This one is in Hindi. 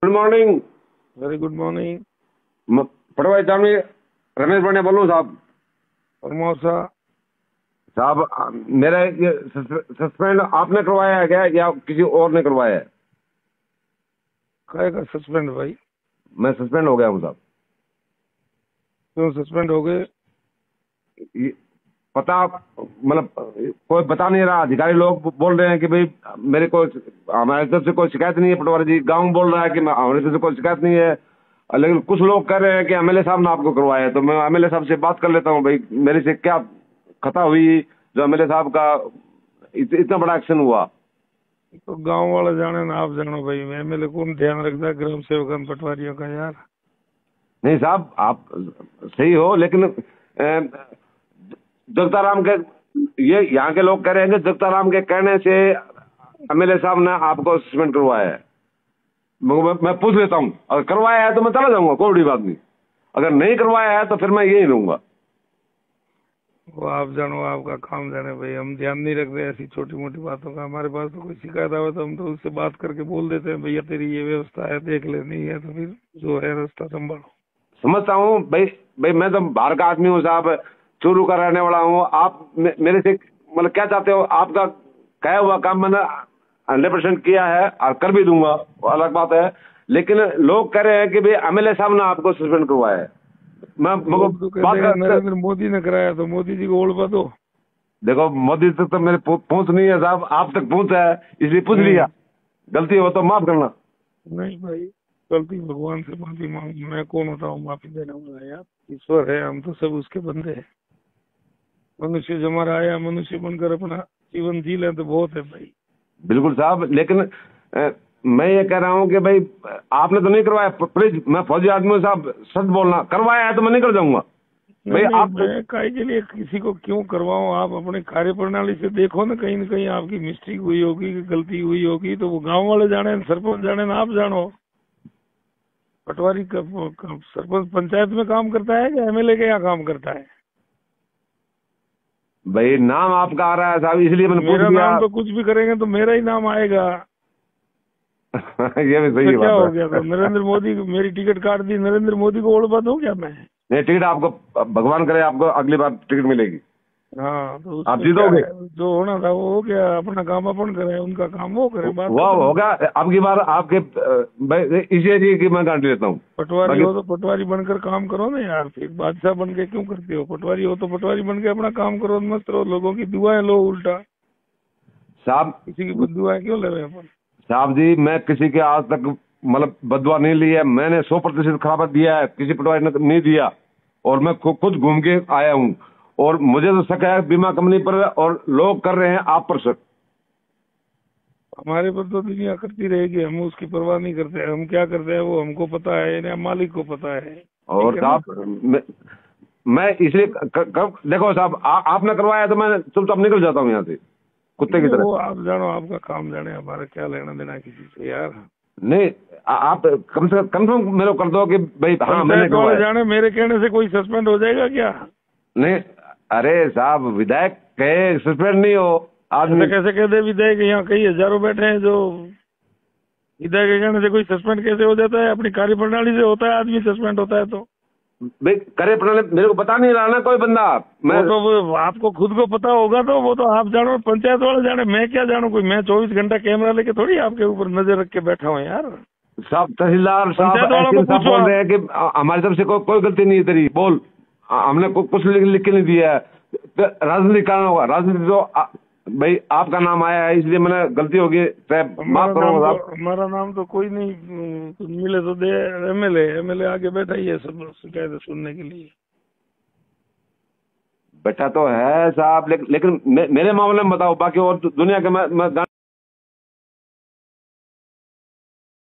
Good morning. Very good morning. पटवारी साहब ने रमेश पांड्या बोल रहा हूँ साहब। फरमाओ साहब। साहब मेरा ये सस्पेंड आपने करवाया है क्या या किसी और ने करवाया है? काय का सस्पेंड भाई? मैं सस्पेंड हो गया हूँ साहब। क्यों सस्पेंड हो गए? ये पता मतलब कोई बता नहीं रहा। अधिकारी लोग बोल रहे हैं कि भाई मेरे को हमारी तरफ से कोई शिकायत नहीं है। पटवारी जी गाँव बोल रहा है कि हमारी तरफ से कोई शिकायत नहीं है, लेकिन कुछ लोग कह रहे हैं कि एमएलए साहब ने आपको करवाया है। तो मैं एमएलए साहब से बात कर लेता हूँ, भाई मेरे से क्या खता हुई जो एमएलए साहब का इतना बड़ा एक्शन हुआ। तो गांव वाला जाने ना, आप जानो भाई। मैं एमएलए कौन ध्यान रखता है ग्राम सेवक पटवारियों का यार? नहीं साहब आप सही हो, लेकिन जगताराम के ये यहाँ के लोग कह रहे हैं कि जगताराम के कहने से एमएलए साहब ने आपको सस्पेंड करवाया है। मैं पूछ लेता हूँ, अगर करवाया है तो मैं चला जाऊंगा, कोई बड़ी बात नहीं। अगर नहीं करवाया है तो फिर मैं यही रहूंगा। वो आप जानो, आपका काम जाने भाई। हम ध्यान नहीं रखते ऐसी छोटी मोटी बातों का। हमारे पास तो कोई शिकायत आवे तो हम तो उससे बात करके बोल देते हैं, भैया तेरी ये व्यवस्था है, देख ले। नहीं है तो फिर जो है रास्ता संभालो। समझता हूँ भाई। मैं तो बाहर का आदमी हूँ साहब, चूरू का रहने वाला हूँ। आप मेरे से मतलब क्या चाहते हो? आपका कहा हुआ काम मैंने 100% किया है और कर भी दूंगा, वो अलग बात है। लेकिन लोग कह रहे हैं कि भाई एमएलए साहब ने आपको सस्पेंड करवाया है। मैं तो कहते हैं नरेंद्र मोदी ने कराया, तो मोदी जी को ओढ़ दो। देखो मोदी तक तो मेरे पहुंच नहीं है साहब, आप तक पहुंच है इसलिए पूछ लिया। गलती हो तो माफ करना। नहीं भाई, गलती भगवान से माफी मांग। मैं कौन होता हूँ माफी देने वाला यार? ईश्वर है, हम तो सब उसके बंदे हैं। मनुष्य जो हमारा आया मनुष्य बनकर अपना जीवन जी ले तो बहुत है भाई। बिल्कुल साहब, लेकिन मैं ये कह रहा हूँ कि भाई आपने तो नहीं करवाया। प्लीज, मैं फौजी आदमी हूँ साहब, सच बोलना। करवाया है तो मैं निकल जाऊंगा भाई। नहीं, आप मैं काय के लिए किसी को क्यों करवाऊं? आप अपने कार्य प्रणाली से देखो ना, कहीं न कहीं आपकी मिस्टेक हुई होगी, गलती हुई होगी। तो वो गांव वाले जाने, सरपंच जाने ना, आप जानो। पटवारी सरपंच पंचायत में काम करता है या एमएलए के यहाँ काम करता है? भाई नाम आपका आ रहा है साहब, इसलिए मैंने पूछ मेरा लिया। नाम तो कुछ भी करेंगे तो मेरा ही नाम आएगा। ये भी सही तो क्या बात हो है। गया? तो नरेंद्र मोदी, मेरी टिकट काट दी, नरेंद्र मोदी को ओढ़ दूं क्या मैं? नहीं, टिकट आपको भगवान करे आपको अगली बार टिकट मिलेगी। हाँ, तो आप उसमें क्या जीतोगे। है? जो होना था वो हो गया। अपना काम अपन करे, उनका काम वो करे। बात वो खत्म। होगा अब की बार आपके इसी एरिया की मैं गारंटी लेता हूँ। पटवारी बाकी हो तो पटवारी बनकर काम करो ना यार। फिर बादशाह बन के क्यों करते हो? पटवारी हो तो पटवारी बन के अपना काम करो, मस्त रहो। लोगों की दुआएं लो उल्टा। साहब किसी की बददुआएं क्यों ले रहे हैं अपन? साहब जी, मैं किसी के आज तक मतलब बदुआ नहीं ली है। मैंने 100% खराबत दिया है, किसी पटवारी ने नहीं दिया। और मैं खुद घूम के आया हूँ। और मुझे तो शक है बीमा कंपनी पर, और लोग कर रहे हैं आप पर शक। हमारे पर तो दुनिया करती रहेगी, हम उसकी परवाह नहीं करते। हम क्या करते हैं वो हमको पता है, या मालिक को पता है। और ठीक है ना? साहब मैं इसलिए देखो साहब, आपने करवाया तो मैं चुपचाप निकल जाता हूँ यहाँ से कुत्ते की नहीं, तरह। वो आप जानो, आपका काम जाने। हमारा क्या लेना देना किसी से यार? नहीं, आप कम से कम कंफर्म मेरे को कर दो कि भाई हाँ मैंने पंचायत वाले करवाया। जाने, मेरे कहने से कोई सस्पेंड हो जाएगा क्या? नहीं, अरे साहब विधायक कहे सस्पेंड नहीं हो ऐसे आदमी। कैसे कह दे विधायक? यहाँ कई हजारों बैठे हैं। जो विधायक के कहने से कोई सस्पेंड कैसे हो जाता है? अपनी कार्य प्रणाली से होता है आदमी सस्पेंड होता है। तो भाई करे प्रणाली मेरे को बता नहीं रहा ना कोई बंदा। मैं वो तो वो आपको खुद को पता होगा, तो वो तो आप जानो, पंचायत वाले जाने। मैं क्या जानू? कोई मैं 24 घंटा कैमरा लेके थोड़ी आपके ऊपर नजर रख के बैठा हूँ यार। साहब तहसीलदार साहब पंचायत वालों को ऐसे साहब पूछो बोल आप। रहे हैं कि हमारी तरफ से कोई गलती नहीं है तेरी, बोल। हमने कुछ लिख के नहीं दिया है। तो राजनीति कारण होगा, राजनीति तो भाई आपका नाम आया है इसलिए मैंने गलती होगी, माफ करो साहब। हमारा नाम तो कोई नहीं। मिले तो दे। एमएलए आगे बैठा ही है सब शिकायतें सुनने के लिए। बैठा तो है साहब, लेकिन मेरे मामले में बताओ, बाकी और दुनिया के मैं